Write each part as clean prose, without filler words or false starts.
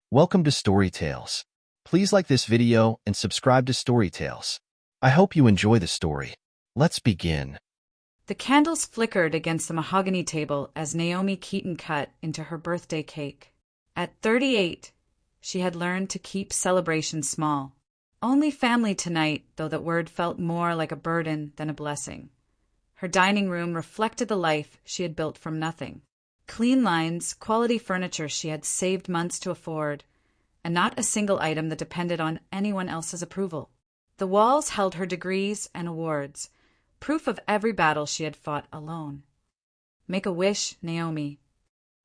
Welcome to Story Tales. Please like this video and subscribe to Story Tales. I hope you enjoy the story. Let's begin. The candles flickered against the mahogany table as Naomi Keaton cut into her birthday cake. At 38, she had learned to keep celebrations small. Only family tonight, though that word felt more like a burden than a blessing. Her dining room reflected the life she had built from nothing. Clean lines, quality furniture she had saved months to afford, and not a single item that depended on anyone else's approval. The walls held her degrees and awards, proof of every battle she had fought alone. Make a wish, Naomi.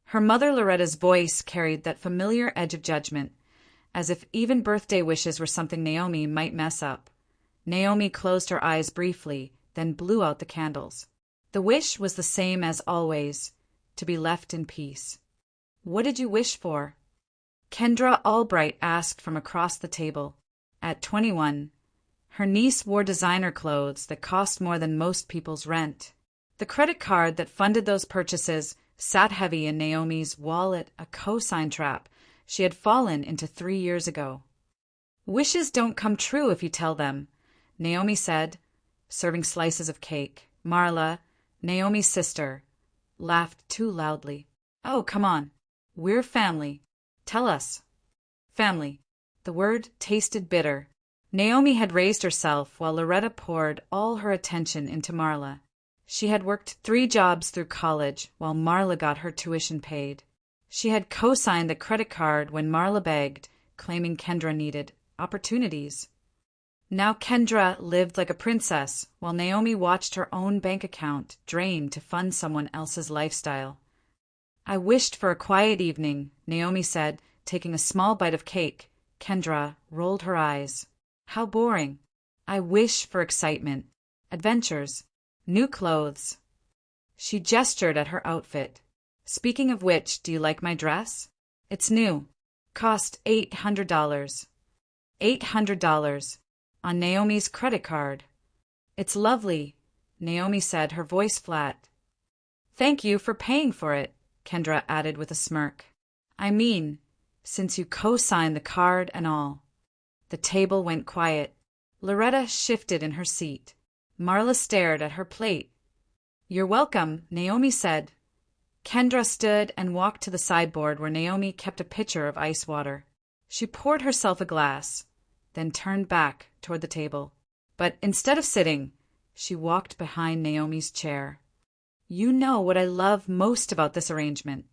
Her mother Loretta's voice carried that familiar edge of judgment, as if even birthday wishes were something Naomi might mess up. Naomi closed her eyes briefly, then blew out the candles. The wish was the same as always, to be left in peace. What did you wish for? Kendra Albright asked from across the table. At 21, her niece wore designer clothes that cost more than most people's rent. The credit card that funded those purchases sat heavy in Naomi's wallet, a cosign trap she had fallen into 3 years ago. Wishes don't come true if you tell them, Naomi said, serving slices of cake. Marla, Naomi's sister, laughed too loudly. Oh, come on. We're family. Tell us. Family. The word tasted bitter. Naomi had raised herself while Loretta poured all her attention into Marla. She had worked 3 jobs through college while Marla got her tuition paid. She had co-signed the credit card when Marla begged, claiming Kendra needed opportunities. Now Kendra lived like a princess, while Naomi watched her own bank account drain to fund someone else's lifestyle. I wished for a quiet evening, Naomi said, taking a small bite of cake. Kendra rolled her eyes. How boring. I wish for excitement, adventures, new clothes. She gestured at her outfit. Speaking of which, do you like my dress? It's new. Cost $800. $800. On Naomi's credit card. It's lovely, Naomi said, her voice flat. Thank you for paying for it, Kendra added with a smirk. I mean, since you co-signed the card and all. The table went quiet. Loretta shifted in her seat. Marla stared at her plate. You're welcome, Naomi said. Kendra stood and walked to the sideboard where Naomi kept a pitcher of ice water. She poured herself a glass, then turned back toward the table. But instead of sitting, she walked behind Naomi's chair. You know what I love most about this arrangement,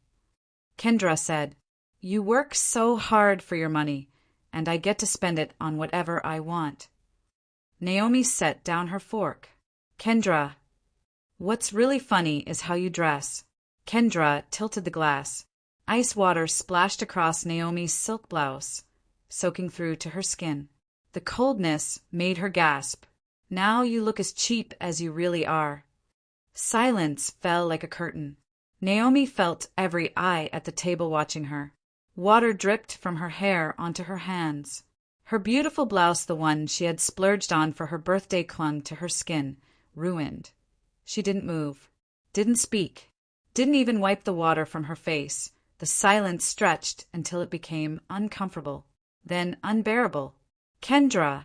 Kendra said. You work so hard for your money, and I get to spend it on whatever I want. Naomi set down her fork. Kendra, what's really funny is how you dress. Kendra tilted the glass. Ice water splashed across Naomi's silk blouse, soaking through to her skin. The coldness made her gasp. Now you look as cheap as you really are. Silence fell like a curtain. Naomi felt every eye at the table watching her. Water dripped from her hair onto her hands. Her beautiful blouse, the one she had splurged on for her birthday, clung to her skin, ruined. She didn't move, didn't speak, didn't even wipe the water from her face. The silence stretched until it became uncomfortable, then unbearable. Kendra,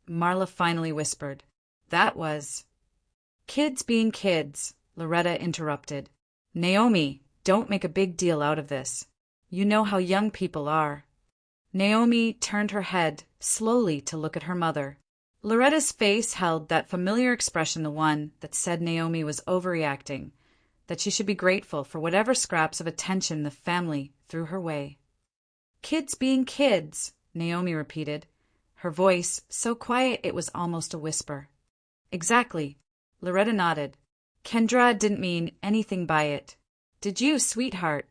Marla finally whispered. That was... Kids being kids, Loretta interrupted. Naomi, don't make a big deal out of this. You know how young people are. Naomi turned her head slowly to look at her mother. Loretta's face held that familiar expression, the one that said Naomi was overreacting, that she should be grateful for whatever scraps of attention the family threw her way. Kids being kids, Naomi repeated, her voice so quiet it was almost a whisper. Exactly, Loretta nodded. Kendra didn't mean anything by it. Did you, sweetheart?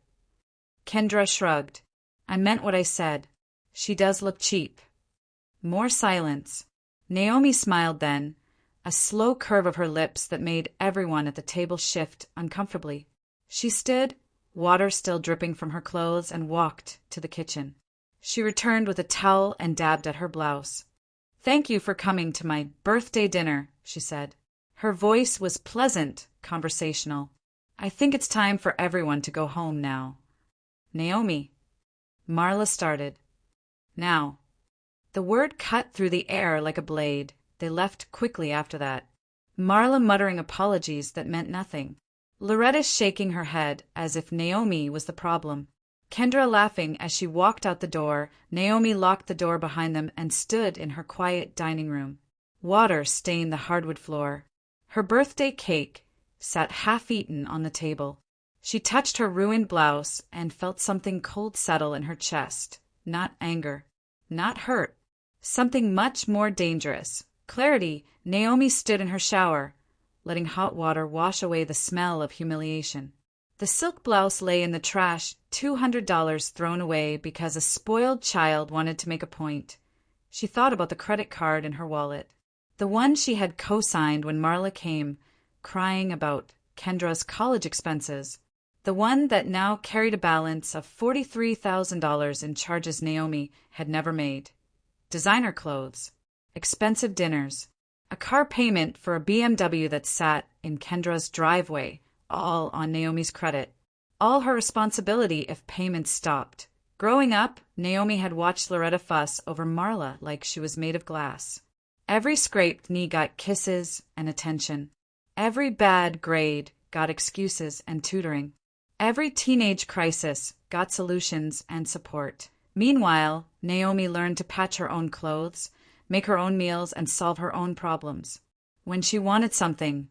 Kendra shrugged. I meant what I said. She does look cheap. More silence. Naomi smiled then, a slow curve of her lips that made everyone at the table shift uncomfortably. She stood, water still dripping from her clothes, and walked to the kitchen. She returned with a towel and dabbed at her blouse. Thank you for coming to my birthday dinner, she said. Her voice was pleasant, conversational. I think it's time for everyone to go home now. Naomi. Marla started. Now. The word cut through the air like a blade. They left quickly after that. Marla muttering apologies that meant nothing. Loretta shaking her head as if Naomi was the problem. Kendra laughing as she walked out the door. Naomi locked the door behind them and stood in her quiet dining room. Water stained the hardwood floor. Her birthday cake sat half-eaten on the table. She touched her ruined blouse and felt something cold settle in her chest. Not anger. Not hurt. Something much more dangerous. Clarity. Naomi stood in her shower, letting hot water wash away the smell of humiliation. The silk blouse lay in the trash, $200 thrown away because a spoiled child wanted to make a point. She thought about the credit card in her wallet. The one she had co-signed when Marla came, crying about Kendra's college expenses. The one that now carried a balance of $43,000 in charges Naomi had never made. Designer clothes. Expensive dinners. A car payment for a BMW that sat in Kendra's driveway, all on Naomi's credit. All her responsibility if payments stopped. Growing up, Naomi had watched Loretta fuss over Marla like she was made of glass. Every scraped knee got kisses and attention. Every bad grade got excuses and tutoring. Every teenage crisis got solutions and support. Meanwhile, Naomi learned to patch her own clothes, make her own meals, and solve her own problems. When she wanted something,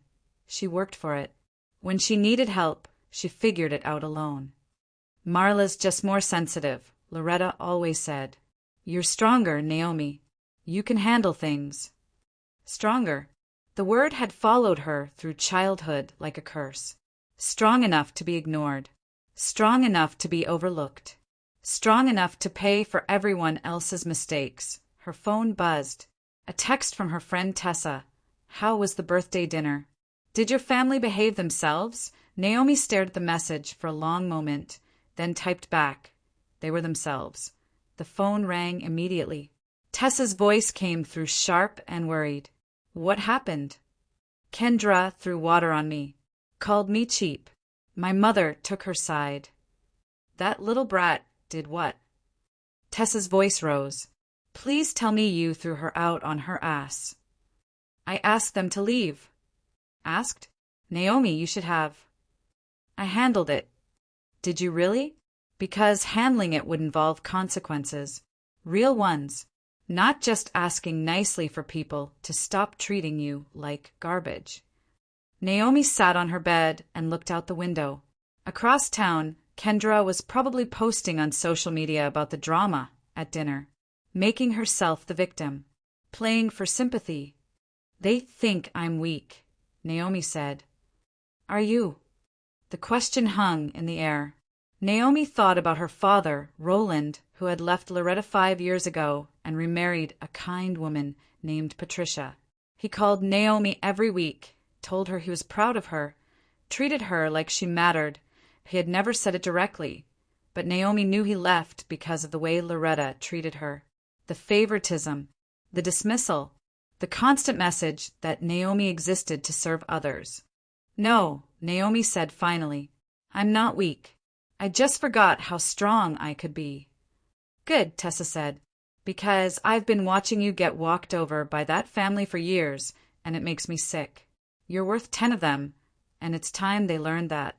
she worked for it. When she needed help, she figured it out alone. Marla's just more sensitive, Loretta always said. You're stronger, Naomi. You can handle things. Stronger. The word had followed her through childhood like a curse. Strong enough to be ignored. Strong enough to be overlooked. Strong enough to pay for everyone else's mistakes. Her phone buzzed. A text from her friend Tessa. How was the birthday dinner? Did your family behave themselves? Naomi stared at the message for a long moment, then typed back. They were themselves. The phone rang immediately. Tessa's voice came through sharp and worried. What happened? Kendra threw water on me. Called me cheap. My mother took her side. That little brat did what? Tessa's voice rose. Please tell me you threw her out on her ass. I asked them to leave. Asked? Naomi, you should have. I handled it. Did you really? Because handling it would involve consequences. Real ones. Not just asking nicely for people to stop treating you like garbage. Naomi sat on her bed and looked out the window. Across town, Kendra was probably posting on social media about the drama at dinner, making herself the victim, playing for sympathy. They think I'm weak, Naomi said. Are you? The question hung in the air. Naomi thought about her father, Roland, who had left Loretta 5 years ago and remarried a kind woman named Patricia. He called Naomi every week, told her he was proud of her, treated her like she mattered. He had never said it directly, but Naomi knew he left because of the way Loretta treated her. The favoritism, the dismissal, the constant message that Naomi existed to serve others. No, Naomi said finally. I'm not weak. I just forgot how strong I could be. Good, Tessa said, because I've been watching you get walked over by that family for years, and it makes me sick. You're worth 10 of them, and it's time they learned that.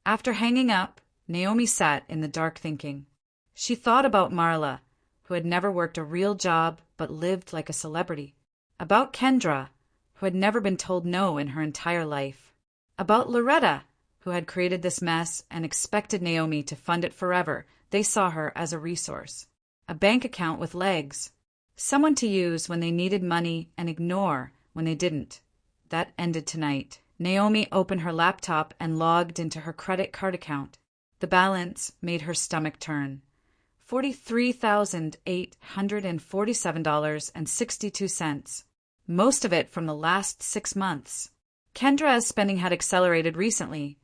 After hanging up, Naomi sat in the dark thinking. She thought about Marla, who had never worked a real job but lived like a celebrity. About Kendra, who had never been told no in her entire life. About Loretta, who had created this mess and expected Naomi to fund it forever. They saw her as a resource. A bank account with legs. Someone to use when they needed money and ignore when they didn't. That ended tonight. Naomi opened her laptop and logged into her credit card account. The balance made her stomach turn. $43,847.62. Most of it from the last 6 months. Kendra's spending had accelerated recently,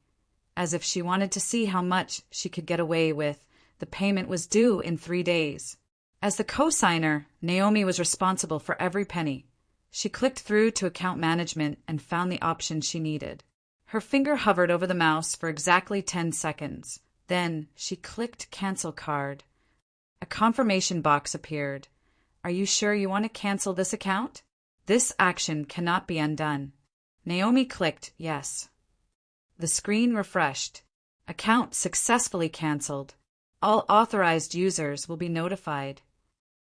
as if she wanted to see how much she could get away with. The payment was due in 3 days. As the co-signer, Naomi was responsible for every penny. She clicked through to account management and found the option she needed. Her finger hovered over the mouse for exactly 10 seconds. Then she clicked cancel card. A confirmation box appeared. Are you sure you want to cancel this account? This action cannot be undone. Naomi clicked yes. The screen refreshed. Account successfully canceled. All authorized users will be notified.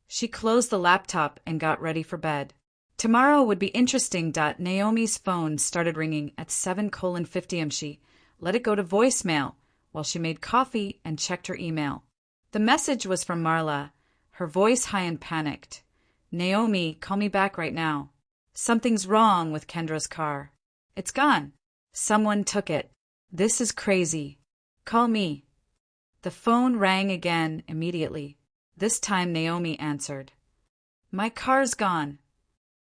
She closed the laptop and got ready for bed. Tomorrow would be interesting. Naomi's phone started ringing at 7:50 am. She let it go to voicemail while she made coffee and checked her email. The message was from Marla, her voice high and panicked. Naomi, call me back right now. Something's wrong with Kendra's car. It's gone. Someone took it. This is crazy. Call me. The phone rang again immediately. This time Naomi answered. My car's gone.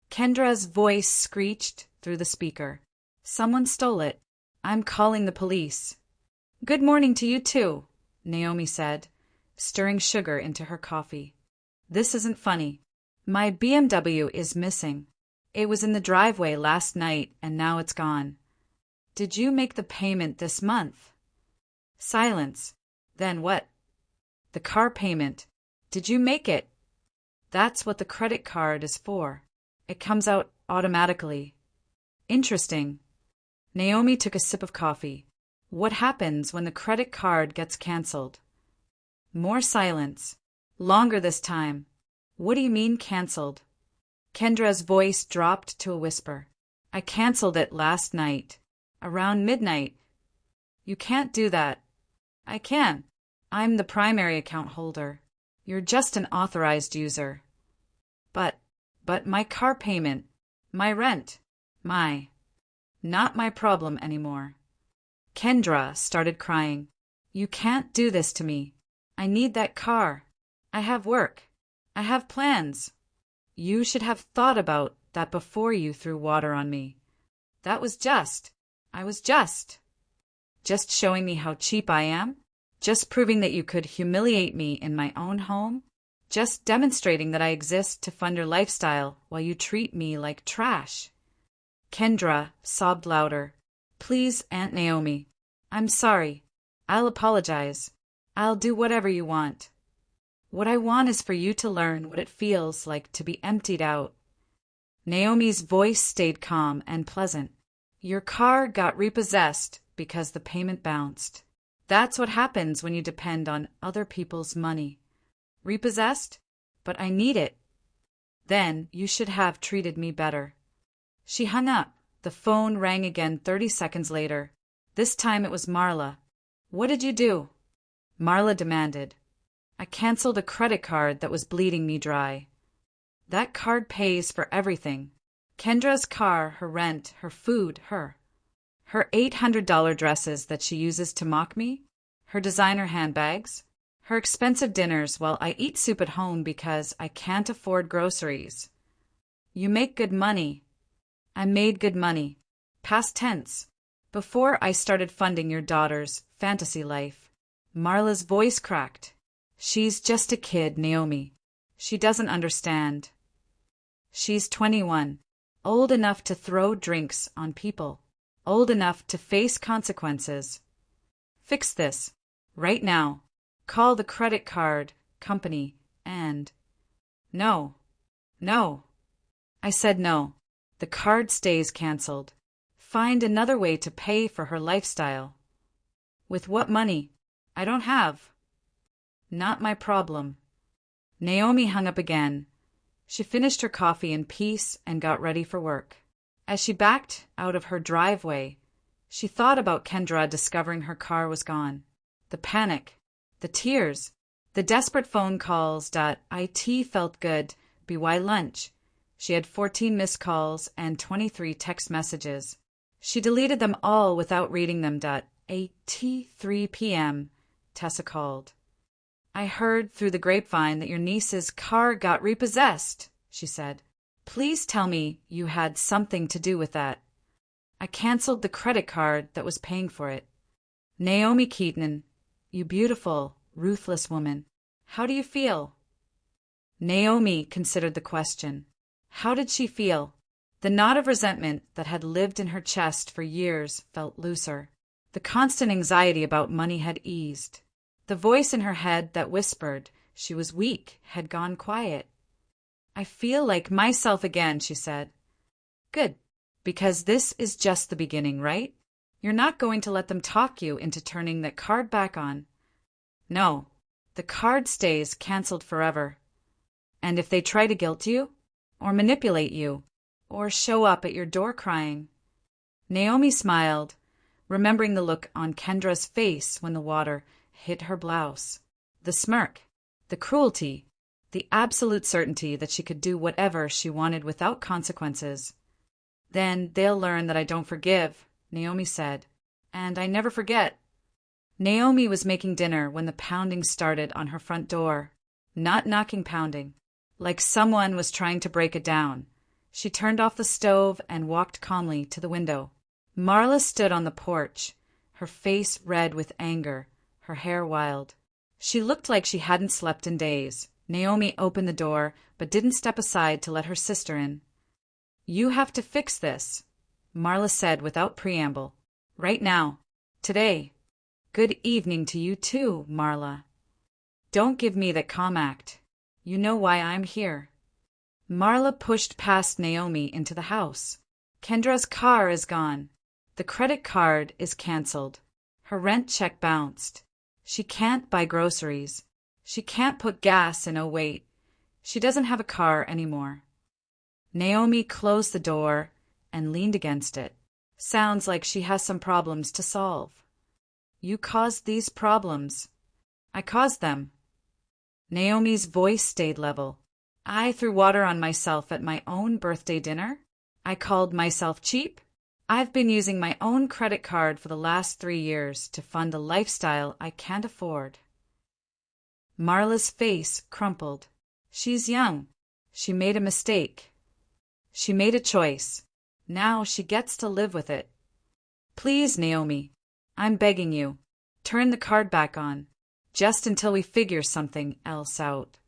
Kendra's voice screeched through the speaker. Someone stole it. I'm calling the police. Good morning to you too, Naomi said, stirring sugar into her coffee. This isn't funny. My BMW is missing. It was in the driveway last night and now it's gone. Did you make the payment this month? Silence. Then what? The car payment. Did you make it? That's what the credit card is for. It comes out automatically. Interesting. Naomi took a sip of coffee. What happens when the credit card gets canceled? More silence. Longer this time. What do you mean canceled? Kendra's voice dropped to a whisper. I canceled it last night. Around midnight. You can't do that. I can. I'm the primary account holder. You're just an authorized user. But my car payment, my rent, not my problem anymore. Kendra started crying. You can't do this to me. I need that car. I have work. I have plans. You should have thought about that before you threw water on me. That was just. I was just showing me how cheap I am? Just proving that you could humiliate me in my own home? Just demonstrating that I exist to fund your lifestyle while you treat me like trash? Kendra sobbed louder. Please, Aunt Naomi. I'm sorry. I'll apologize. I'll do whatever you want. What I want is for you to learn what it feels like to be emptied out. Naomi's voice stayed calm and pleasant. Your car got repossessed because the payment bounced. That's what happens when you depend on other people's money. Repossessed? But I need it. Then you should have treated me better. She hung up. The phone rang again 30 seconds later. This time it was Marla. What did you do? Marla demanded. I canceled a credit card that was bleeding me dry. That card pays for everything. Kendra's car, her rent, her food, her $800 dresses that she uses to mock me, her designer handbags, her expensive dinners while I eat soup at home because I can't afford groceries. You make good money. I made good money. Past tense. Before I started funding your daughter's fantasy life. Marla's voice cracked. She's just a kid, Naomi. She doesn't understand. She's 21. Old enough to throw drinks on people. Old enough to face consequences. Fix this. Right now. Call the credit card company and... No. I said no. The card stays canceled. Find another way to pay for her lifestyle. With what money? I don't have. Not my problem. Naomi hung up again. She finished her coffee in peace and got ready for work. As she backed out of her driveway, she thought about Kendra discovering her car was gone. The panic, the tears, the desperate phone calls. It felt good. BY lunch. She had 14 missed calls and 23 text messages. She deleted them all without reading them. 3 p.m. Tessa called. I heard through the grapevine that your niece's car got repossessed, she said. Please tell me you had something to do with that. I canceled the credit card that was paying for it. Naomi Keaton, you beautiful, ruthless woman. How do you feel? Naomi considered the question. How did she feel? The knot of resentment that had lived in her chest for years felt looser. The constant anxiety about money had eased. The voice in her head that whispered She was weak, had gone quiet. I feel like myself again, she said. Good, because this is just the beginning, right? You're not going to let them talk you into turning that card back on. No, the card stays canceled forever. And if they try to guilt you, or manipulate you, or show up at your door crying. Naomi smiled, remembering the look on Kendra's face when the water hit her blouse. The smirk, the cruelty, the absolute certainty that she could do whatever she wanted without consequences. Then they'll learn that I don't forgive, Naomi said. And I never forget. Naomi was making dinner when the pounding started on her front door. Not knocking pounding, like someone was trying to break it down. She turned off the stove and walked calmly to the window. Marla stood on the porch, her face red with anger, her hair wild. She looked like she hadn't slept in days. Naomi opened the door, but didn't step aside to let her sister in. You have to fix this, Marla said without preamble. Right now. Today. Good evening to you too, Marla. Don't give me that calm act. You know why I'm here. Marla pushed past Naomi into the house. Kendra's car is gone. The credit card is canceled. Her rent check bounced. She can't buy groceries. She can't put gas in. Oh wait, she doesn't have a car anymore. Naomi closed the door and leaned against it. Sounds like she has some problems to solve. You caused these problems. I caused them. Naomi's voice stayed level. I threw water on myself at my own birthday dinner. I called myself cheap. I've been using my own credit card for the last 3 years to fund a lifestyle I can't afford. Marla's face crumpled. She's young. She made a mistake. She made a choice. Now she gets to live with it. Please, Naomi, I'm begging you, turn the card back on, just until we figure something else out.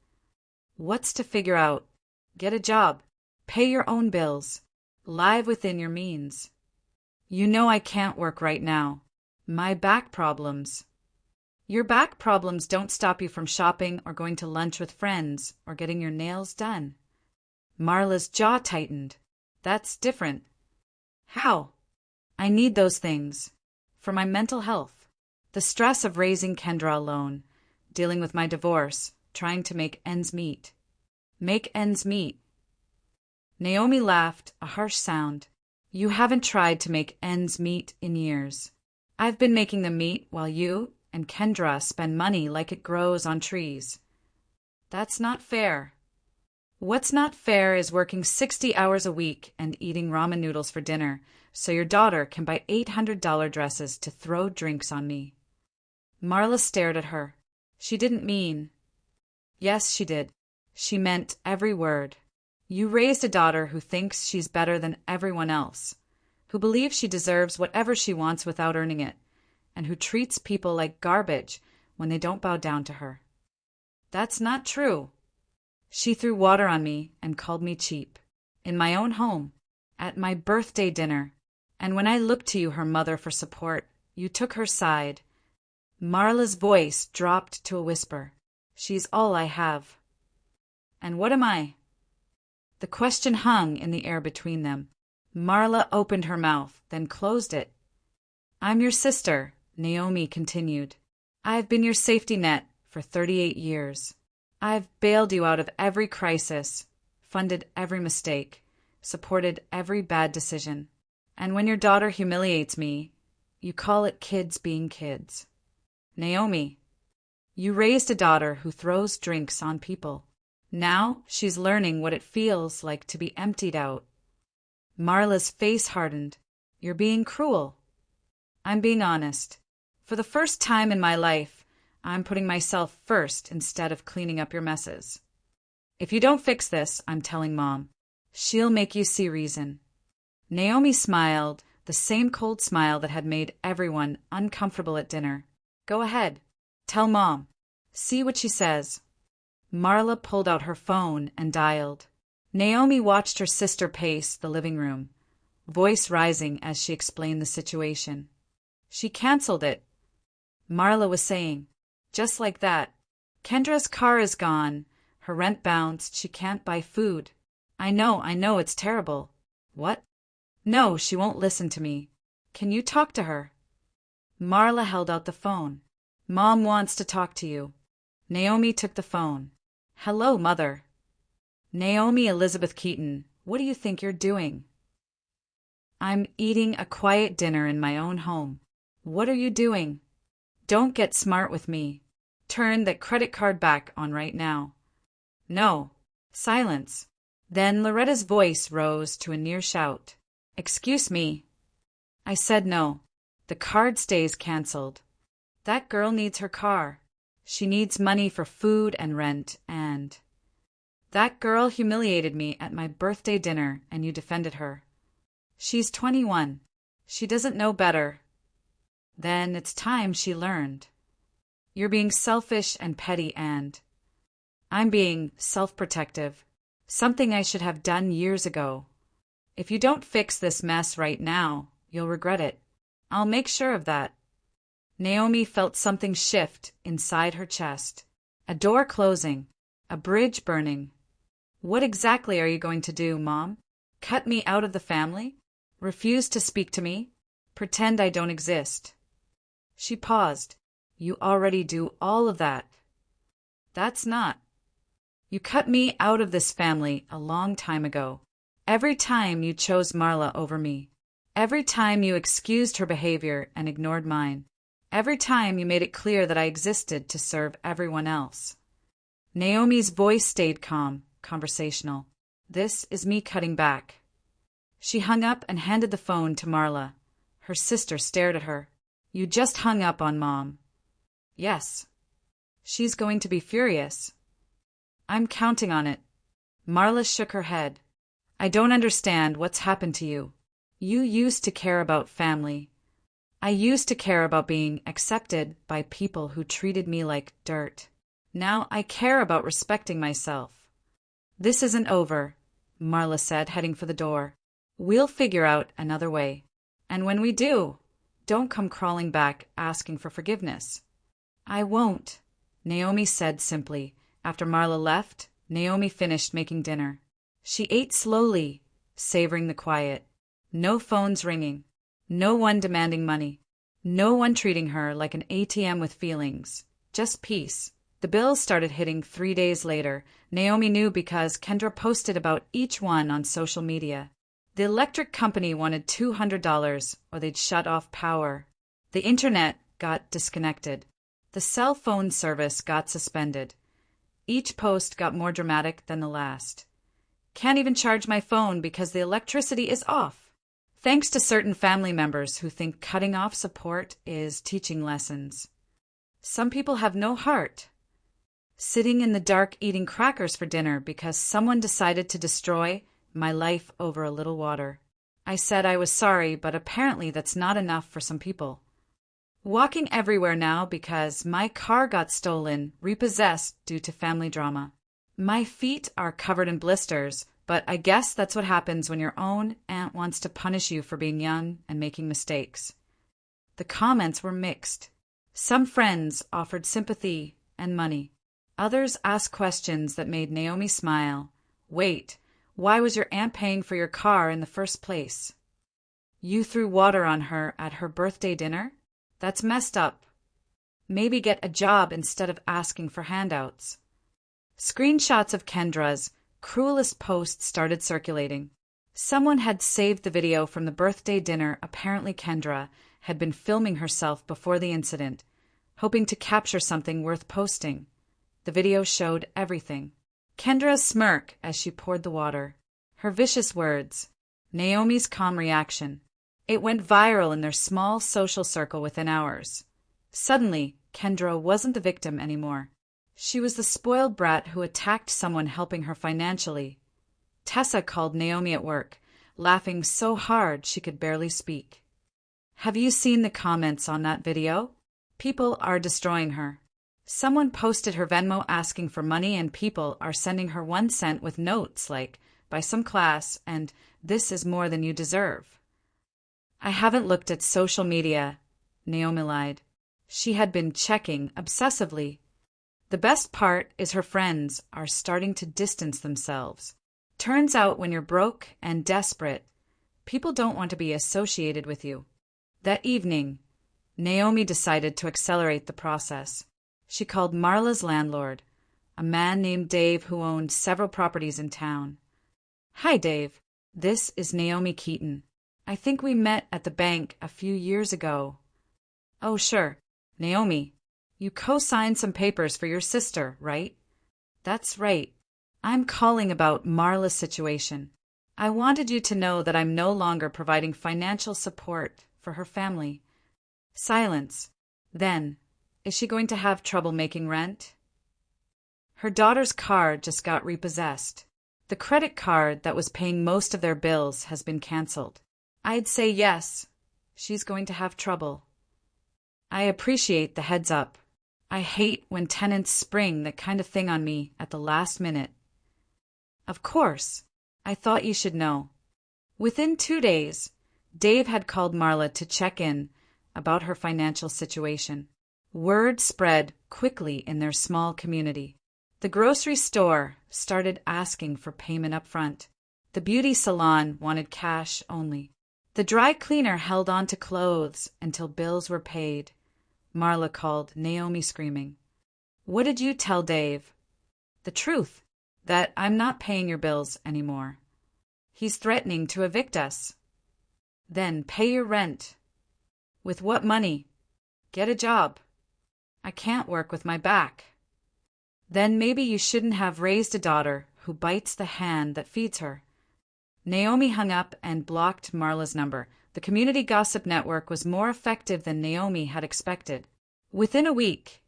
What's to figure out? Get a job, pay your own bills, live within your means. You know I can't work right now. My back problems. Your back problems don't stop you from shopping or going to lunch with friends or getting your nails done. Marla's jaw tightened. That's different. How? I need those things. For my mental health. The stress of raising Kendra alone, dealing with my divorce, trying to make ends meet. Make ends meet. Naomi laughed, a harsh sound. You haven't tried to make ends meet in years. I've been making them meet while you and Kendra spend money like it grows on trees. That's not fair. What's not fair is working 60 hours a week and eating ramen noodles for dinner so your daughter can buy $800 dresses to throw drinks on me. Marla stared at her. She didn't mean. Yes, she did. She meant every word. You raised a daughter who thinks she's better than everyone else, who believes she deserves whatever she wants without earning it, and who treats people like garbage when they don't bow down to her. That's not true. She threw water on me and called me cheap. In my own home, at my birthday dinner, and when I looked to you, her mother, for support, you took her side. Marla's voice dropped to a whisper. She's all I have. And what am I? The question hung in the air between them. Marla opened her mouth, then closed it. I'm your sister, Naomi continued. I've been your safety net for 38 years. I've bailed you out of every crisis, funded every mistake, supported every bad decision. And when your daughter humiliates me, you call it kids being kids. Naomi, you raised a daughter who throws drinks on people. Now she's learning what it feels like to be emptied out. Marla's face hardened. You're being cruel. I'm being honest. For the first time in my life, I'm putting myself first instead of cleaning up your messes. If you don't fix this, I'm telling Mom. She'll make you see reason. Naomi smiled, the same cold smile that had made everyone uncomfortable at dinner. Go ahead. Tell Mom. See what she says. Marla pulled out her phone and dialed. Naomi watched her sister pace the living room, voice rising as she explained the situation. She canceled it. Marla was saying, just like that. Kendra's car is gone. Her rent bounced. She can't buy food. I know, it's terrible. What? No, she won't listen to me. Can you talk to her? Marla held out the phone. Mom wants to talk to you. Naomi took the phone. Hello, Mother. Naomi Elizabeth Keaton, what do you think you're doing? I'm eating a quiet dinner in my own home. What are you doing? Don't get smart with me. Turn that credit card back on right now. No. Silence. Then Loretta's voice rose to a near shout. Excuse me. I said no. The card stays cancelled. That girl needs her car. She needs money for food and rent, and… That girl humiliated me at my birthday dinner, and you defended her. She's 21. She doesn't know better. Then it's time she learned. You're being selfish and petty, and I'm being self-protective. Something I should have done years ago. If you don't fix this mess right now, you'll regret it. I'll make sure of that. Naomi felt something shift inside her chest. A door closing. A bridge burning. What exactly are you going to do, Mom? Cut me out of the family? Refuse to speak to me? Pretend I don't exist? She paused. You already do all of that. That's not. You cut me out of this family a long time ago. Every time you chose Marla over me. Every time you excused her behavior and ignored mine. Every time you made it clear that I existed to serve everyone else. Naomi's voice stayed calm, conversational. This is me cutting back. She hung up and handed the phone to Marla. Her sister stared at her. You just hung up on Mom. Yes. She's going to be furious. I'm counting on it. Marla shook her head. I don't understand what's happened to you. You used to care about family. I used to care about being accepted by people who treated me like dirt. Now I care about respecting myself. This isn't over, Marla said, heading for the door. We'll figure out another way. And when we do, don't come crawling back asking for forgiveness. I won't, Naomi said simply. After Marla left, Naomi finished making dinner. She ate slowly, savoring the quiet. No phones ringing. No one demanding money. No one treating her like an ATM with feelings. Just peace. The bills started hitting 3 days later. Naomi knew because Kendra posted about each one on social media. The electric company wanted $200 or they'd shut off power. The internet got disconnected. The cell phone service got suspended. Each post got more dramatic than the last. Can't even charge my phone because the electricity is off. Thanks to certain family members who think cutting off support is teaching lessons. Some people have no heart. Sitting in the dark eating crackers for dinner because someone decided to destroy my life over a little water. I said I was sorry, but apparently that's not enough for some people. Walking everywhere now because my car got stolen, repossessed due to family drama. My feet are covered in blisters, but I guess that's what happens when your own aunt wants to punish you for being young and making mistakes. The comments were mixed. Some friends offered sympathy and money. Others asked questions that made Naomi smile. Wait, why was your aunt paying for your car in the first place? You threw water on her at her birthday dinner? That's messed up. Maybe get a job instead of asking for handouts. Screenshots of Kendra's cruelest posts started circulating. Someone had saved the video from the birthday dinner. Apparently Kendra had been filming herself before the incident, hoping to capture something worth posting. The video showed everything. Kendra's smirk as she poured the water. Her vicious words. Naomi's calm reaction. It went viral in their small social circle within hours. Suddenly, Kendra wasn't the victim anymore. She was the spoiled brat who attacked someone helping her financially. Tessa called Naomi at work, laughing so hard she could barely speak. Have you seen the comments on that video? People are destroying her. Someone posted her Venmo asking for money and people are sending her 1 cent with notes like, buy some class and this is more than you deserve. I haven't looked at social media, Naomi lied. She had been checking obsessively. The best part is her friends are starting to distance themselves. Turns out when you're broke and desperate, people don't want to be associated with you. That evening, Naomi decided to accelerate the process. She called Marla's landlord, a man named Dave who owned several properties in town. "Hi, Dave. This is Naomi Keaton. I think we met at the bank a few years ago." "Oh, sure. Naomi, you co-signed some papers for your sister, right?" "That's right. I'm calling about Marla's situation. I wanted you to know that I'm no longer providing financial support for her family." Silence. Then, is she going to have trouble making rent? Her daughter's car just got repossessed. The credit card that was paying most of their bills has been canceled. I'd say yes, she's going to have trouble. I appreciate the heads up. I hate when tenants spring that kind of thing on me at the last minute. Of course, I thought you should know. Within 2 days, Dave had called Marla to check in about her financial situation. Word spread quickly in their small community. The grocery store started asking for payment up front. The beauty salon wanted cash only. The dry cleaner held on to clothes until bills were paid. Marla called Naomi screaming. "What did you tell Dave?" "The truth, that I'm not paying your bills anymore. He's threatening to evict us." "Then pay your rent." "With what money?" "Get a job." "I can't work with my back." "Then maybe you shouldn't have raised a daughter who bites the hand that feeds her." Naomi hung up and blocked Marla's number. The community gossip network was more effective than Naomi had expected. Within a week,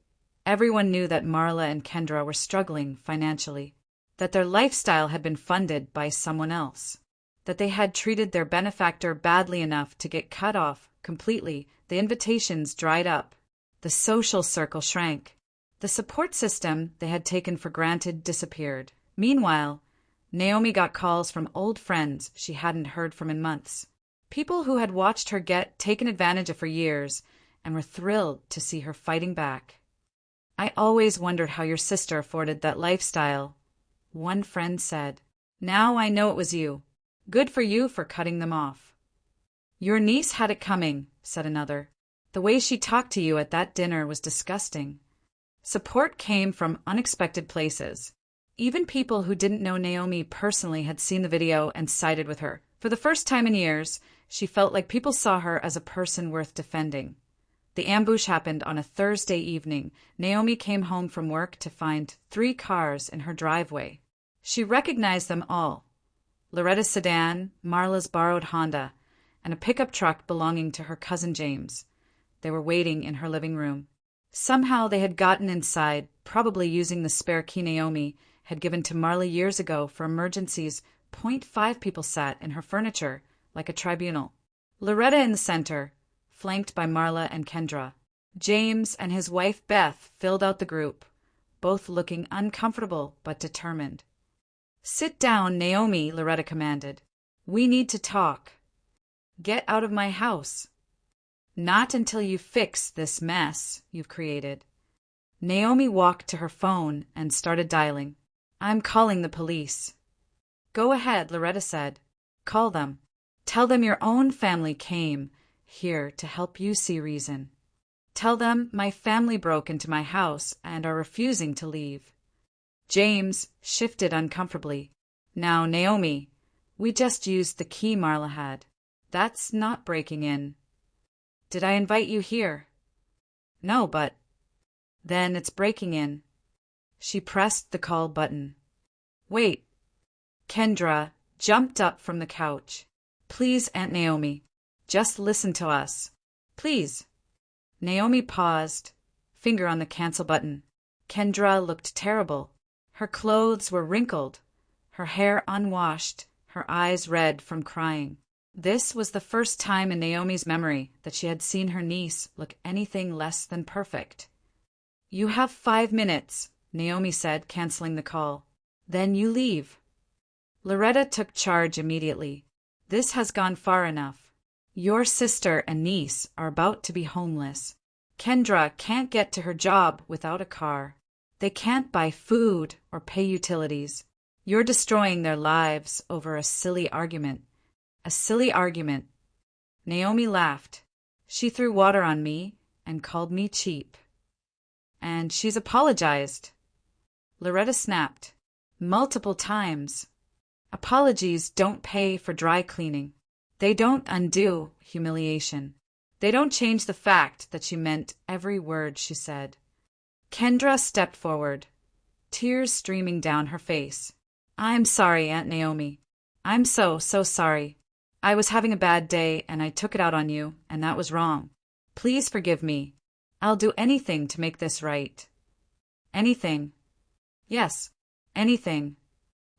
everyone knew that Marla and Kendra were struggling financially, that their lifestyle had been funded by someone else, that they had treated their benefactor badly enough to get cut off completely. The invitations dried up. The social circle shrank. The support system they had taken for granted disappeared. Meanwhile, Naomi got calls from old friends she hadn't heard from in months. People who had watched her get taken advantage of for years and were thrilled to see her fighting back. "I always wondered how your sister afforded that lifestyle," one friend said. "Now I know it was you. Good for you for cutting them off." "Your niece had it coming," said another. "The way she talked to you at that dinner was disgusting." Support came from unexpected places. Even people who didn't know Naomi personally had seen the video and sided with her. For the first time in years, she felt like people saw her as a person worth defending. The ambush happened on a Thursday evening. Naomi came home from work to find 3 cars in her driveway. She recognized them all: Loretta's sedan, Marla's borrowed Honda, and a pickup truck belonging to her cousin James. They were waiting in her living room. Somehow they had gotten inside, probably using the spare key Naomi had given to Marla years ago for emergencies. 5 people sat in her furniture, like a tribunal. Loretta in the center, flanked by Marla and Kendra. James and his wife Beth filled out the group, both looking uncomfortable but determined. "Sit down, Naomi," Loretta commanded. "We need to talk." "Get out of my house." "Not until you fix this mess you've created." Naomi walked to her phone and started dialing. "I'm calling the police." "Go ahead," Loretta said. "Call them. Tell them your own family came here to help you see reason. Tell them my family broke into my house and are refusing to leave." James shifted uncomfortably. "Now, Naomi, we just used the key Marla had. That's not breaking in." "Did I invite you here?" "No, but—" "Then it's breaking in." She pressed the call button. "Wait." Kendra jumped up from the couch. "Please, Aunt Naomi, just listen to us. Please." Naomi paused, finger on the cancel button. Kendra looked terrible. Her clothes were wrinkled, her hair unwashed, her eyes red from crying. This was the first time in Naomi's memory that she had seen her niece look anything less than perfect. "You have 5 minutes," Naomi said, canceling the call. "Then you leave." Loretta took charge immediately. "This has gone far enough. Your sister and niece are about to be homeless. Kendra can't get to her job without a car. They can't buy food or pay utilities. You're destroying their lives over a silly argument. A silly argument. Naomi laughed. She threw water on me and called me cheap. And she's apologized. Loretta snapped. Multiple times. Apologies don't pay for dry cleaning. They don't undo humiliation. They don't change the fact that she meant every word she said. Kendra stepped forward, tears streaming down her face. I'm sorry, Aunt Naomi. I'm so sorry. I was having a bad day and I took it out on you, and that was wrong. Please forgive me. I'll do anything to make this right. Anything. Yes, anything.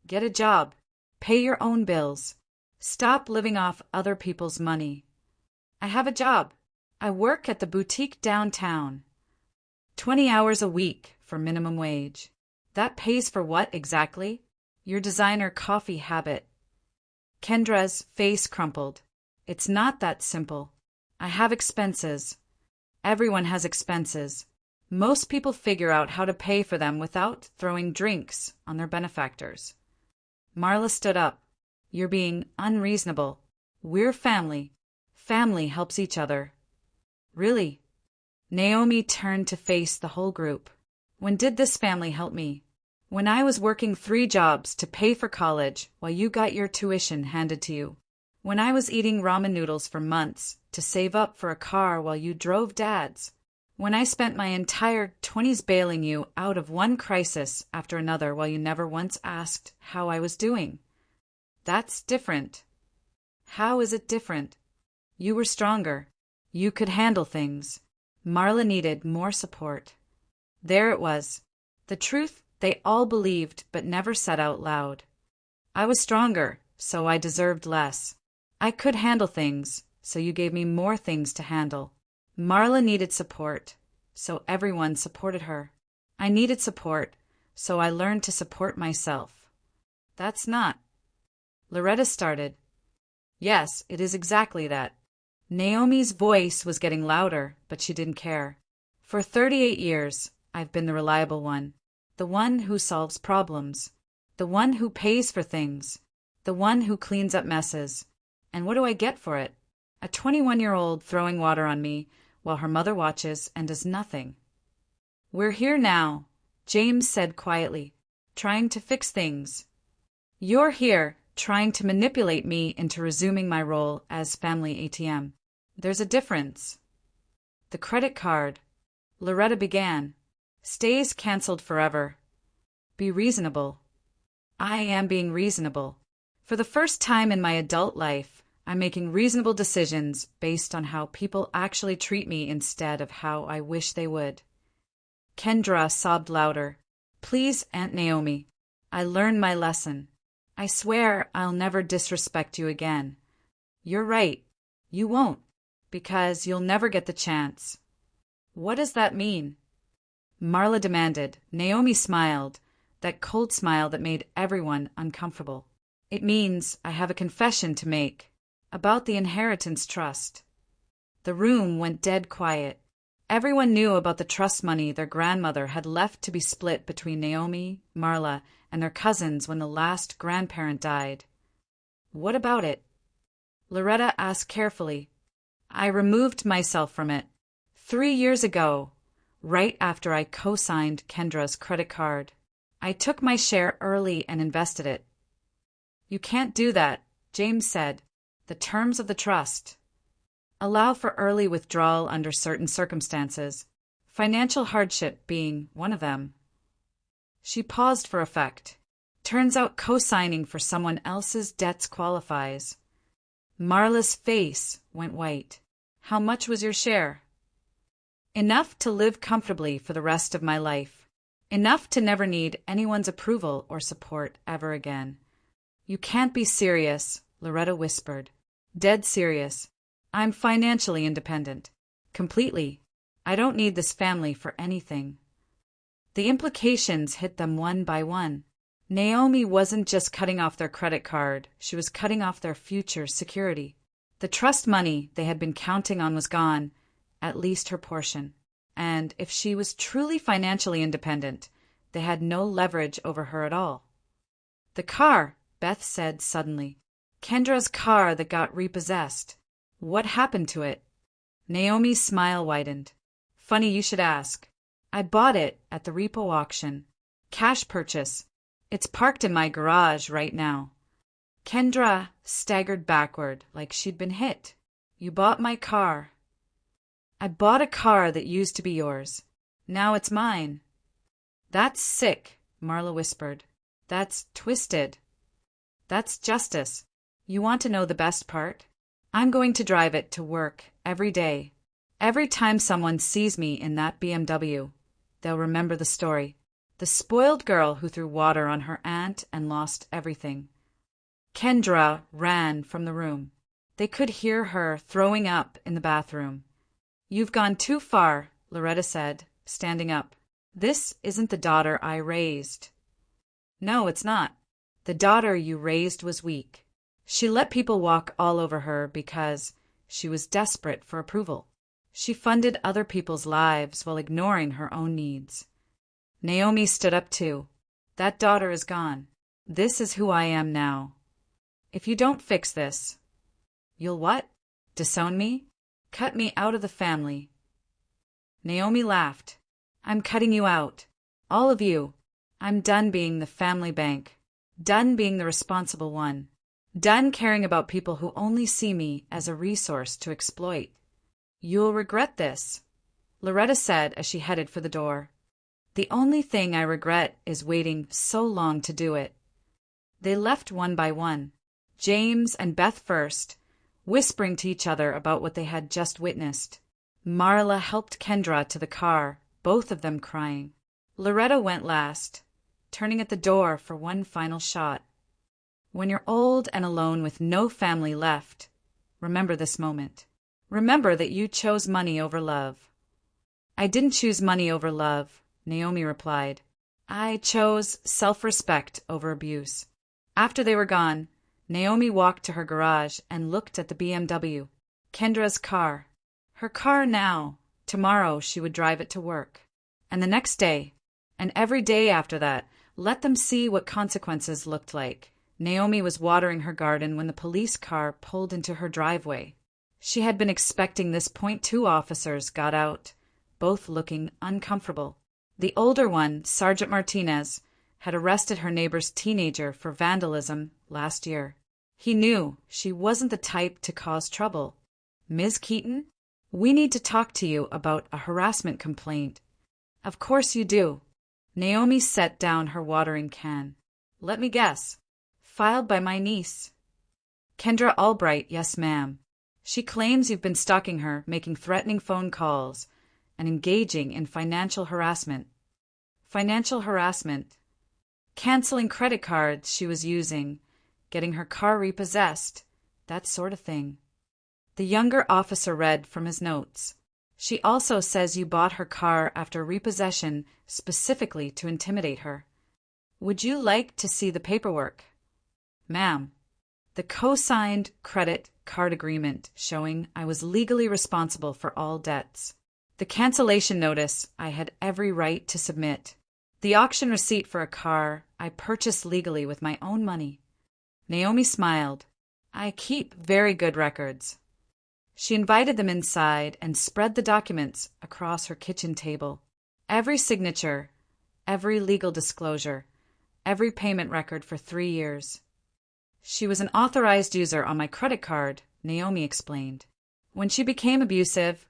Get a job. Pay your own bills. Stop living off other people's money. I have a job. I work at the boutique downtown. 20 hours a week for minimum wage. That pays for what exactly? Your designer coffee habit. Kendra's face crumpled. It's not that simple. I have expenses. Everyone has expenses. Most people figure out how to pay for them without throwing drinks on their benefactors. Marla stood up. You're being unreasonable. We're family. Family helps each other. Really? Naomi turned to face the whole group. When did this family help me? When I was working 3 jobs to pay for college while you got your tuition handed to you. When I was eating ramen noodles for months to save up for a car while you drove Dad's. When I spent my entire 20s bailing you out of one crisis after another while you never once asked how I was doing. That's different. How is it different? You were stronger. You could handle things. Marla needed more support. There it was. The truth they all believed but never said out loud. I was stronger, so I deserved less. I could handle things, so you gave me more things to handle. Marla needed support, so everyone supported her. I needed support, so I learned to support myself. That's not. Loretta started. Yes, it is exactly that. Naomi's voice was getting louder, but she didn't care. For 38 years, I've been the reliable one. The one who solves problems. The one who pays for things. The one who cleans up messes. And what do I get for it? A 21-year-old throwing water on me while her mother watches and does nothing. We're here now, James said quietly, trying to fix things. You're here, trying to manipulate me into resuming my role as family ATM. There's a difference. The credit card, Loretta began, stays canceled forever. Be reasonable. I am being reasonable. For the first time in my adult life, I'm making reasonable decisions based on how people actually treat me instead of how I wish they would. Kendra sobbed louder. Please, Aunt Naomi. I learned my lesson. I swear I'll never disrespect you again. You're right. You won't. Because you'll never get the chance. What does that mean? Marla demanded. Naomi smiled, that cold smile that made everyone uncomfortable. It means I have a confession to make. About the inheritance trust. The room went dead quiet. Everyone knew about the trust money their grandmother had left to be split between Naomi, Marla, and their cousins when the last grandparent died. What about it? Loretta asked carefully. I removed myself from it. 3 years ago, right after I co-signed Kendra's credit card. I took my share early and invested it. You can't do that, James said. The terms of the trust allow for early withdrawal under certain circumstances, financial hardship being one of them. She paused for effect. Turns out co-signing for someone else's debts qualifies. Marla's face went white. How much was your share? Enough to live comfortably for the rest of my life. Enough to never need anyone's approval or support ever again. You can't be serious, Loretta whispered. Dead serious. I'm financially independent. Completely. I don't need this family for anything. The implications hit them one by one. Naomi wasn't just cutting off their credit card, she was cutting off their future security. The trust money they had been counting on was gone, at least her portion. And if she was truly financially independent, They had no leverage over her at all. The car, Beth said suddenly. Kendra's car that got repossessed. What happened to it? Naomi's smile widened. Funny you should ask. I bought it at the repo auction. Cash purchase. It's parked in my garage right now. Kendra staggered backward like she'd been hit. You bought my car. I bought a car that used to be yours. Now it's mine. That's sick, Marla whispered. That's twisted. That's justice. You want to know the best part? I'm going to drive it to work every day. Every time someone sees me in that BMW, they'll remember the story. The spoiled girl who threw water on her aunt and lost everything. Kendra ran from the room. They could hear her throwing up in the bathroom. You've gone too far, Loretta said, standing up. This isn't the daughter I raised. No, it's not. The daughter you raised was weak. She let people walk all over her because she was desperate for approval. She funded other people's lives while ignoring her own needs. Naomi stood up too. That daughter is gone. This is who I am now. If you don't fix this, you'll what? Disown me? Cut me out of the family. Naomi laughed. I'm cutting you out. All of you. I'm done being the family bank. Done being the responsible one. Done caring about people who only see me as a resource to exploit. You'll regret this, Loretta said as she headed for the door. The only thing I regret is waiting so long to do it. They left one by one, James and Beth first, whispering to each other about what they had just witnessed. Marla helped Kendra to the car, both of them crying. Loretta went last, turning at the door for one final shot. When you're old and alone with no family left, remember this moment. Remember that you chose money over love. I didn't choose money over love, Naomi replied. I chose self-respect over abuse. After they were gone, Naomi walked to her garage and looked at the BMW, Kendra's car. Her car now. Tomorrow she would drive it to work. And the next day, and every day after that, let them see what consequences looked like. Naomi was watering her garden when the police car pulled into her driveway. She had been expecting this. .2 officers got out, both looking uncomfortable. The older one, Sergeant Martinez, had arrested her neighbor's teenager for vandalism last year. He knew she wasn't the type to cause trouble. Ms. Keaton, we need to talk to you about a harassment complaint. Of course you do. Naomi set down her watering can. Let me guess. Filed by my niece. Kendra Albright, yes ma'am. She claims you've been stalking her, making threatening phone calls, and engaging in financial harassment. Financial harassment. Canceling credit cards she was using, getting her car repossessed, that sort of thing. The younger officer read from his notes. She also says you bought her car after repossession specifically to intimidate her. Would you like to see the paperwork? Ma'am. The co-signed credit card agreement showing I was legally responsible for all debts. The cancellation notice I had every right to submit. The auction receipt for a car I purchased legally with my own money. Naomi smiled. I keep very good records. She invited them inside and spread the documents across her kitchen table. Every signature, every legal disclosure, every payment record for 3 years. She was an authorized user on my credit card, Naomi explained. When she became abusive,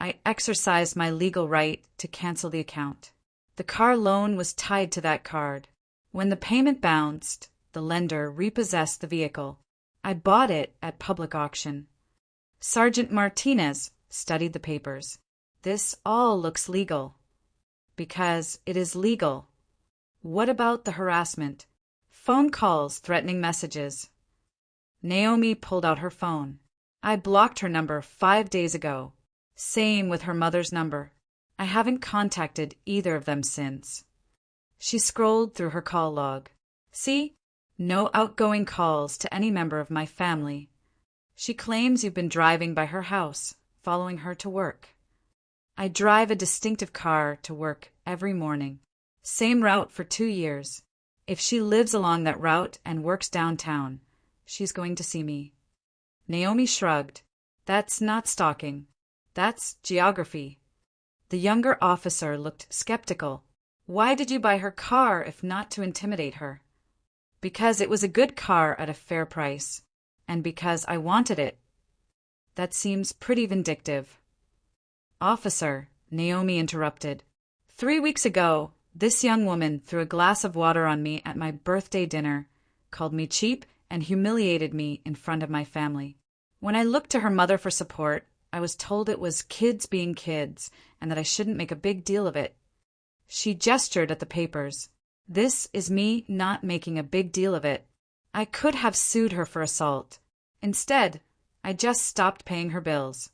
I exercised my legal right to cancel the account. The car loan was tied to that card. When the payment bounced, the lender repossessed the vehicle. I bought it at public auction. Sergeant Martinez studied the papers. This all looks legal. Because it is legal. What about the harassment? Phone calls, threatening messages. Naomi pulled out her phone. I blocked her number 5 days ago. Same with her mother's number. I haven't contacted either of them since. She scrolled through her call log. See? No outgoing calls to any member of my family. She claims you've been driving by her house, following her to work. I drive a distinctive car to work every morning. Same route for 2 years. If she lives along that route and works downtown, she's going to see me. Naomi shrugged. That's not stalking. That's geography. The younger officer looked skeptical. Why did you buy her car if not to intimidate her? Because it was a good car at a fair price, and because I wanted it. That seems pretty vindictive. Officer, Naomi interrupted. 3 weeks ago, this young woman threw a glass of water on me at my birthday dinner, called me cheap, and humiliated me in front of my family. When I looked to her mother for support, I was told it was kids being kids and that I shouldn't make a big deal of it. She gestured at the papers. This is me not making a big deal of it. I could have sued her for assault. Instead, I just stopped paying her bills.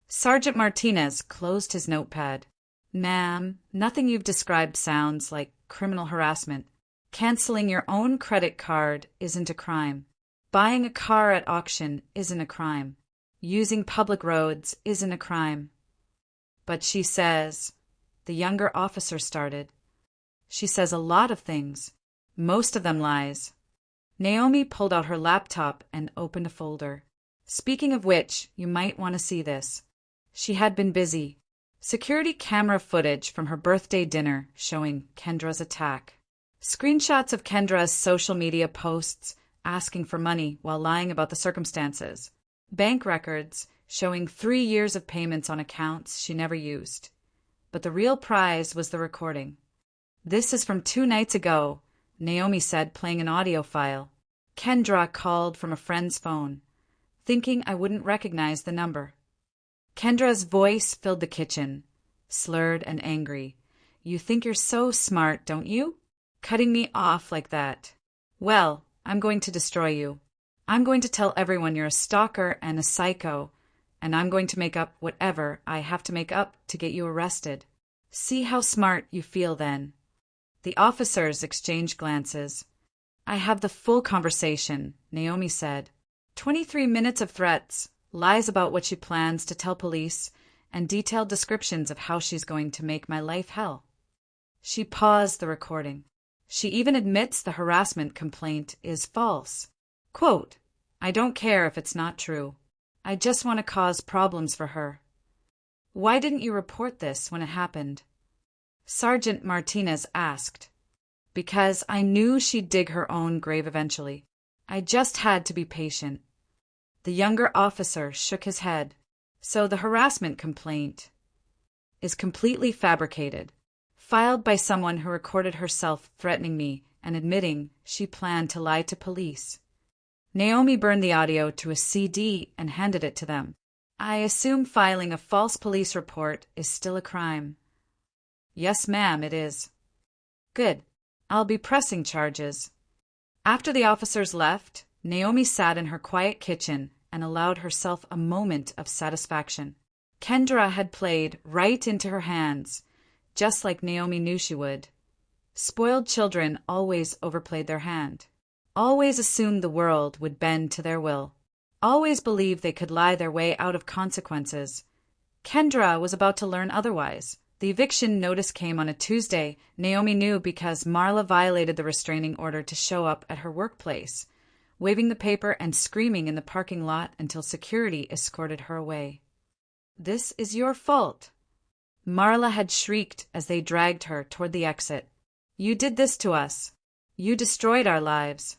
Sergeant Martinez closed his notepad. Ma'am, nothing you've described sounds like criminal harassment. Canceling your own credit card isn't a crime. Buying a car at auction isn't a crime. Using public roads isn't a crime. But she says, the younger officer started. She says a lot of things, most of them lies. Naomi pulled out her laptop and opened a folder. Speaking of which, you might want to see this. She had been busy. Security camera footage from her birthday dinner showing Kendra's attack. Screenshots of Kendra's social media posts asking for money while lying about the circumstances. Bank records showing 3 years of payments on accounts she never used. But the real prize was the recording. This is from 2 nights ago, Naomi said, playing an audio file. Kendra called from a friend's phone, thinking I wouldn't recognize the number. Kendra's voice filled the kitchen, slurred and angry. You think you're so smart, don't you? Cutting me off like that. Well, I'm going to destroy you. I'm going to tell everyone you're a stalker and a psycho, and I'm going to make up whatever I have to make up to get you arrested. See how smart you feel then. The officers exchanged glances. I have the full conversation, Naomi said. 23 minutes of threats, lies about what she plans to tell police, and detailed descriptions of how she's going to make my life hell. She paused the recording. She even admits the harassment complaint is false. Quote, I don't care if it's not true. I just want to cause problems for her. Why didn't you report this when it happened? Sergeant Martinez asked. Because I knew she'd dig her own grave eventually. I just had to be patient. The younger officer shook his head. So the harassment complaint is completely fabricated, filed by someone who recorded herself threatening me and admitting she planned to lie to police. Naomi burned the audio to a CD and handed it to them. I assume filing a false police report is still a crime. Yes, ma'am, it is. Good. I'll be pressing charges. After the officers left, Naomi sat in her quiet kitchen and allowed herself a moment of satisfaction. Kendra had played right into her hands, just like Naomi knew she would. Spoiled children always overplayed their hand. Always assumed the world would bend to their will. Always believed they could lie their way out of consequences. Kendra was about to learn otherwise. The eviction notice came on a Tuesday, Naomi knew, because Marla violated the restraining order to show up at her workplace, waving the paper and screaming in the parking lot until security escorted her away. This is your fault. Marla had shrieked as they dragged her toward the exit. You did this to us. You destroyed our lives.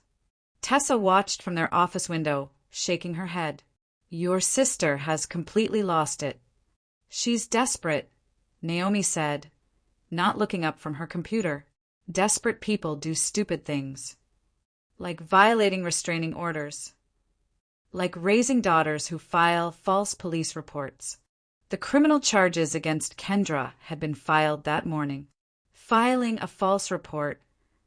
Tessa watched from their office window, shaking her head. Your sister has completely lost it. She's desperate, Naomi said, not looking up from her computer. Desperate people do stupid things. Like violating restraining orders. Like raising daughters who file false police reports. The criminal charges against Kendra had been filed that morning. Filing a false report,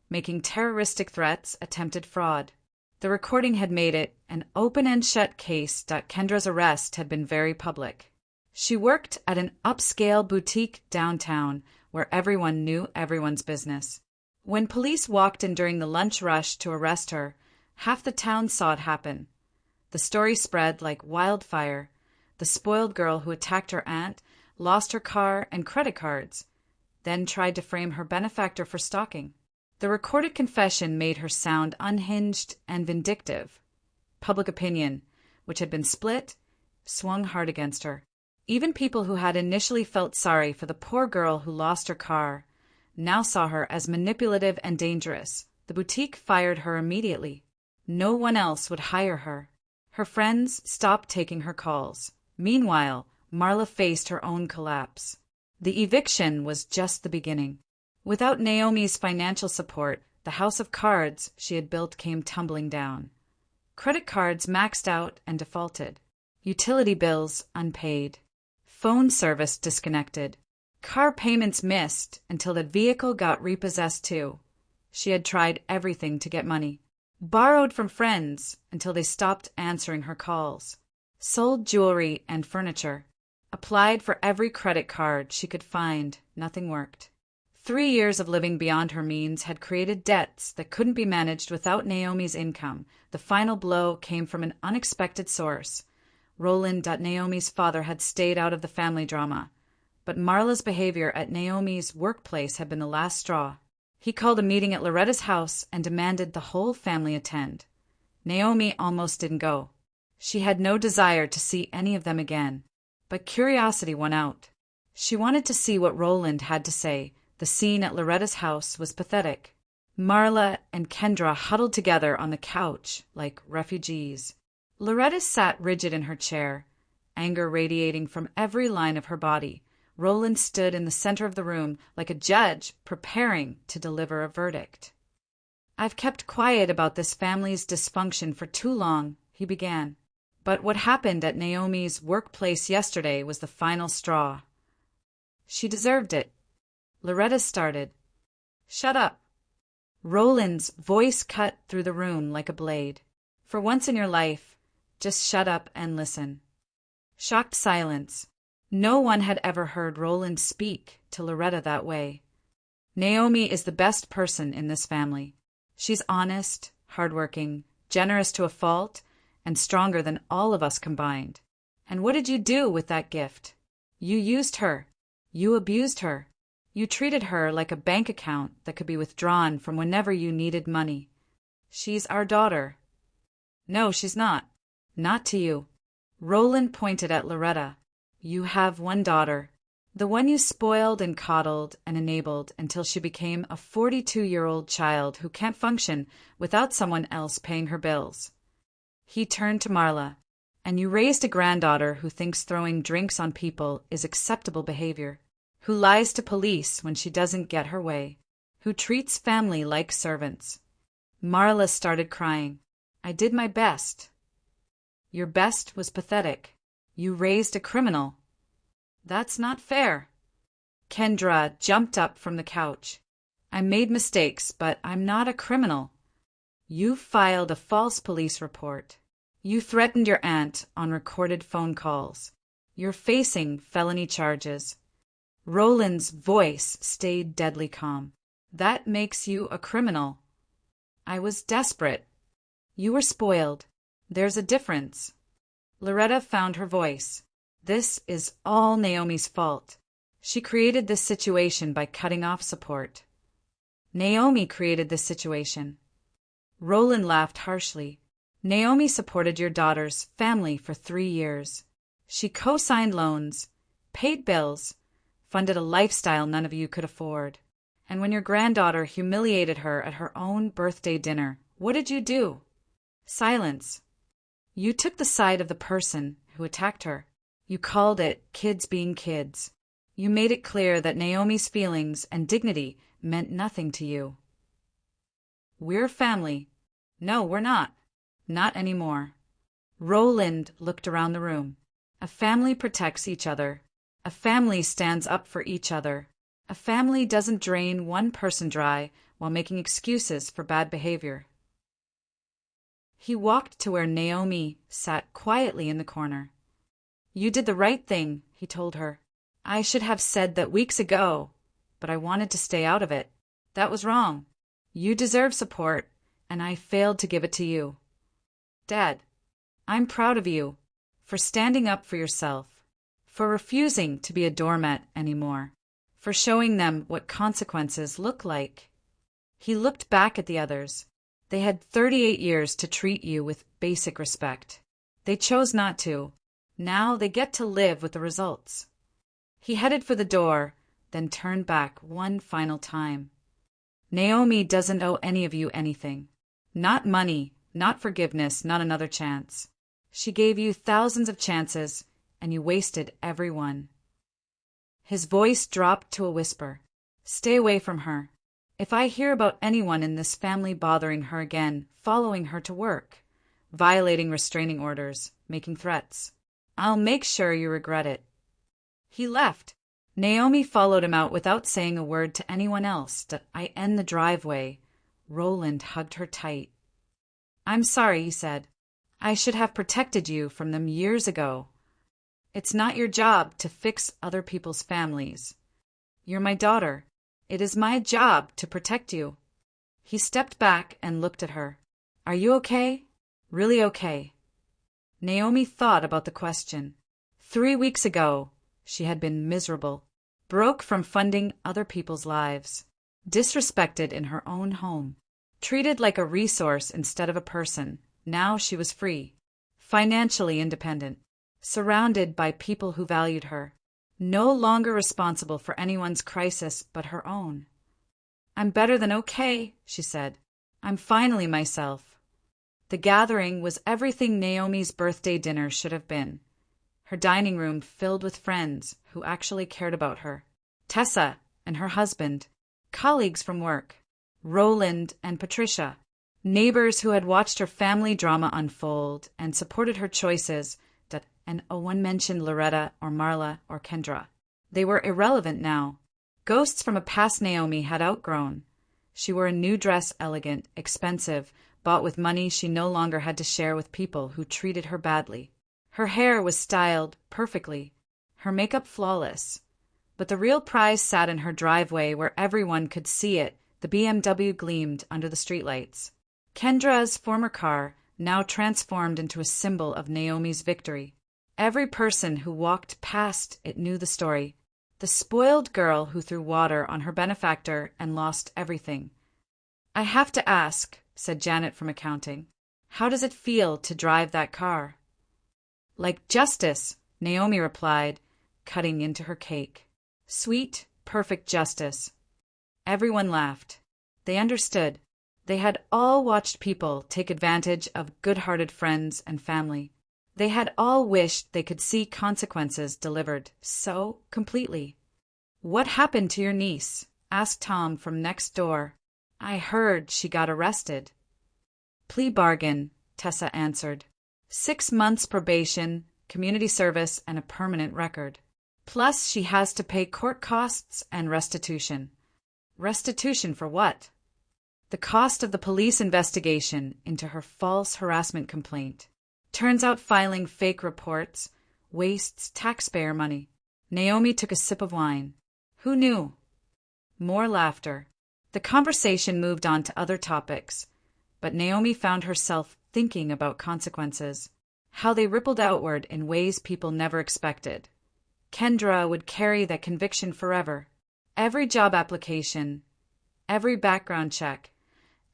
making terroristic threats, attempted fraud. The recording had made it an open and shut case that Kendra's arrest had been very public. She worked at an upscale boutique downtown where everyone knew everyone's business. When police walked in during the lunch rush to arrest her, half the town saw it happen. The story spread like wildfire. The spoiled girl who attacked her aunt lost her car and credit cards. then tried to frame her benefactor for stalking. The recorded confession made her sound unhinged and vindictive. Public opinion, which had been split, swung hard against her. Even people who had initially felt sorry for the poor girl who lost her car now saw her as manipulative and dangerous. The boutique fired her immediately. No one else would hire her. Her friends stopped taking her calls. Meanwhile, Marla faced her own collapse. The eviction was just the beginning. Without Naomi's financial support, the house of cards she had built came tumbling down. Credit cards maxed out and defaulted. Utility bills unpaid. Phone service disconnected. Car payments missed until the vehicle got repossessed too. She had tried everything to get money. Borrowed from friends until they stopped answering her calls. Sold jewelry and furniture. Applied for every credit card she could find. Nothing worked. 3 years of living beyond her means had created debts that couldn't be managed without Naomi's income. The final blow came from an unexpected source. Roland, Naomi's father, had stayed out of the family drama, but Marla's behavior at Naomi's workplace had been the last straw. He called a meeting at Loretta's house and demanded the whole family attend. Naomi almost didn't go. She had no desire to see any of them again, but curiosity won out. She wanted to see what Roland had to say. The scene at Loretta's house was pathetic. Marla and Kendra huddled together on the couch like refugees. Loretta sat rigid in her chair, anger radiating from every line of her body. Roland stood in the center of the room like a judge preparing to deliver a verdict. "I've kept quiet about this family's dysfunction for too long," he began. "But what happened at Naomi's workplace yesterday was the final straw. She deserved it." Loretta started. "Shut up." Roland's voice cut through the room like a blade. "For once in your life, just shut up and listen." Shocked silence. No one had ever heard Roland speak to Loretta that way. "Naomi is the best person in this family. She's honest, hardworking, generous to a fault, and stronger than all of us combined. And what did you do with that gift? You used her. You abused her. You treated her like a bank account that could be withdrawn from whenever you needed money. She's our daughter." "No, she's not. Not to you." Roland pointed at Loretta. "You have one daughter, the one you spoiled and coddled and enabled until she became a 42-year-old child who can't function without someone else paying her bills." He turned to Marla. "And you raised a granddaughter who thinks throwing drinks on people is acceptable behavior, who lies to police when she doesn't get her way, who treats family like servants." Marla started crying. "I did my best." "Your best was pathetic. You raised a criminal." "That's not fair." Kendra jumped up from the couch. "I made mistakes, but I'm not a criminal. You filed a false police report. You threatened your aunt on recorded phone calls. You're facing felony charges." Roland's voice stayed deadly calm. "That makes you a criminal." "I was desperate." "You were spoiled. There's a difference." Loretta found her voice. "This is all Naomi's fault. She created this situation by cutting off support." "Naomi created this situation." Roland laughed harshly. "Naomi supported your daughter's family for 3 years. She co-signed loans, paid bills, funded a lifestyle none of you could afford. And when your granddaughter humiliated her at her own birthday dinner, what did you do? Silence. You took the side of the person who attacked her. You called it kids being kids. You made it clear that Naomi's feelings and dignity meant nothing to you." "We're family." "No, we're not. Not anymore." Roland looked around the room. "A family protects each other. A family stands up for each other. A family doesn't drain one person dry while making excuses for bad behavior." He walked to where Naomi sat quietly in the corner. "You did the right thing," he told her. "I should have said that weeks ago, but I wanted to stay out of it. That was wrong. You deserve support, and I failed to give it to you. Dad, I'm proud of you for standing up for yourself, for refusing to be a doormat anymore, for showing them what consequences look like. He looked back at the others. They had 38 years to treat you with basic respect. They chose not to. Now they get to live with the results. He headed for the door, then turned back one final time. Naomi doesn't owe any of you anything. Not money, not forgiveness, not another chance. She gave you thousands of chances, and you wasted every one. His voice dropped to a whisper. Stay away from her. If I hear about anyone in this family bothering her again, following her to work, violating restraining orders, making threats, I'll make sure you regret it. He left. Naomi followed him out without saying a word to anyone else. I end the driveway. Roland hugged her tight. I'm sorry, he said. I should have protected you from them years ago. It's not your job to fix other people's families. You're my daughter. It is my job to protect you. He stepped back and looked at her. Are you okay? Really okay? Naomi thought about the question. 3 weeks ago, she had been miserable, broke from funding other people's lives, disrespected in her own home, treated like a resource instead of a person. Now she was free, financially independent, surrounded by people who valued her, no longer responsible for anyone's crisis but her own. I'm better than okay, she said. I'm finally myself. The gathering was everything Naomi's birthday dinner should have been. Her dining room filled with friends who actually cared about her. Tessa and her husband, colleagues from work, Roland and Patricia, neighbors who had watched her family drama unfold and supported her choices, and one mentioned Loretta or Marla or Kendra. They were irrelevant now. Ghosts from a past Naomi had outgrown. She wore a new dress, elegant, expensive, bought with money she no longer had to share with people who treated her badly. Her hair was styled perfectly, her makeup flawless. But the real prize sat in her driveway where everyone could see it. The BMW gleamed under the streetlights. Kendra's former car, now transformed into a symbol of Naomi's victory. Every person who walked past it knew the story. The spoiled girl who threw water on her benefactor and lost everything. I have to ask, said Janet from accounting, how does it feel to drive that car? Like justice, Naomi replied, cutting into her cake. Sweet, perfect justice. Everyone laughed. They understood. They had all watched people take advantage of good-hearted friends and family. They had all wished they could see consequences delivered so completely. What happened to your niece? Asked Tom from next door. I heard she got arrested. Plea bargain, Tessa answered. 6 months probation, community service, and a permanent record. Plus she has to pay court costs and restitution. Restitution for what? The cost of the police investigation into her false harassment complaint. Turns out filing fake reports wastes taxpayer money. Naomi took a sip of wine. Who knew? More laughter. The conversation moved on to other topics, but Naomi found herself thinking about consequences, how they rippled outward in ways people never expected. Kendra would carry that conviction forever. Every job application, every background check,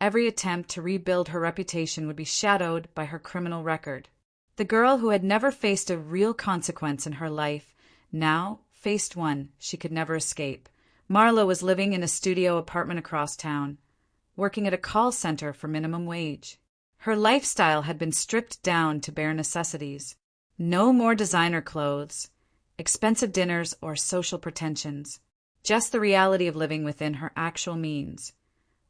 every attempt to rebuild her reputation would be shadowed by her criminal record. The girl who had never faced a real consequence in her life now faced one she could never escape. Marla was living in a studio apartment across town, working at a call center for minimum wage. Her lifestyle had been stripped down to bare necessities. No more designer clothes, expensive dinners, or social pretensions. Just the reality of living within her actual means.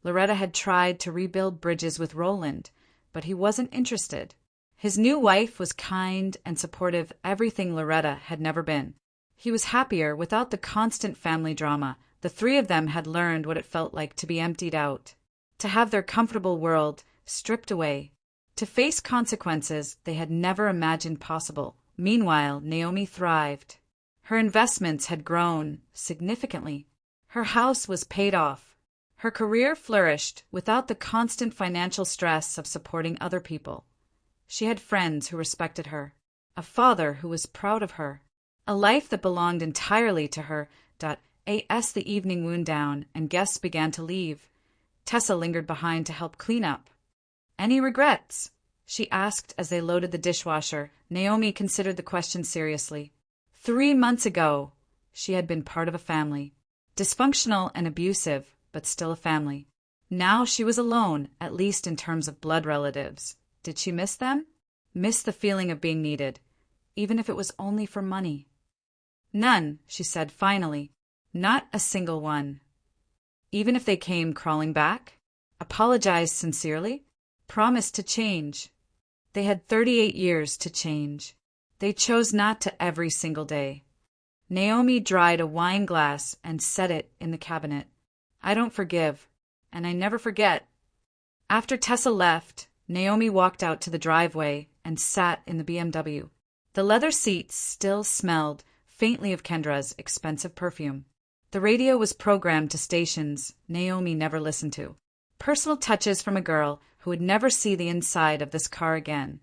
Loretta had tried to rebuild bridges with Roland, but he wasn't interested. His new wife was kind and supportive, everything Loretta had never been. He was happier without the constant family drama. The three of them had learned what it felt like to be emptied out, to have their comfortable world stripped away, to face consequences they had never imagined possible. Meanwhile, Naomi thrived. Her investments had grown significantly. Her house was paid off. Her career flourished without the constant financial stress of supporting other people. She had friends who respected her, a father who was proud of her, a life that belonged entirely to her, As the evening wound down and guests began to leave, Tessa lingered behind to help clean up. "Any regrets?" she asked as they loaded the dishwasher. Naomi considered the question seriously. 3 months ago, she had been part of a family. Dysfunctional and abusive, but still a family. Now she was alone, at least in terms of blood relatives. Did she miss them? Miss the feeling of being needed, even if it was only for money. "None," she said finally. "Not a single one." Even if they came crawling back? Apologized sincerely? Promised to change? They had 38 years to change. They chose not to every single day. Naomi dried a wine glass and set it in the cabinet. "I don't forgive, and I never forget." After Tessa left, Naomi walked out to the driveway and sat in the BMW. The leather seats still smelled faintly of Kendra's expensive perfume. The radio was programmed to stations Naomi never listened to. Personal touches from a girl who would never see the inside of this car again.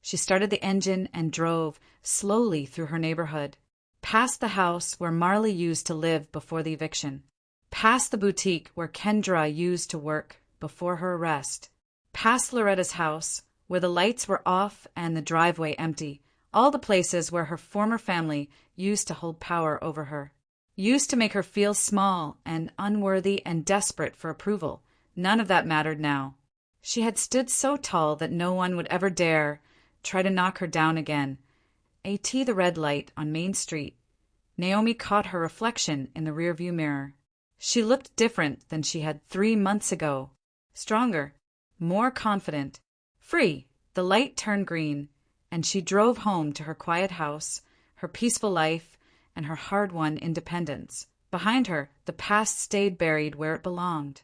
She started the engine and drove slowly through her neighborhood, past the house where Marley used to live before the eviction, past the boutique where Kendra used to work before her arrest, past Loretta's house where the lights were off and the driveway empty, all the places where her former family used to hold power over her, used to make her feel small and unworthy and desperate for approval. None of that mattered now. She had stood so tall that no one would ever dare try to knock her down again. The red light on Main Street. Naomi caught her reflection in the rearview mirror. She looked different than she had 3 months ago. Stronger, more confident, free. The light turned green, and she drove home to her quiet house, her peaceful life, and her hard-won independence. Behind her, the past stayed buried where it belonged.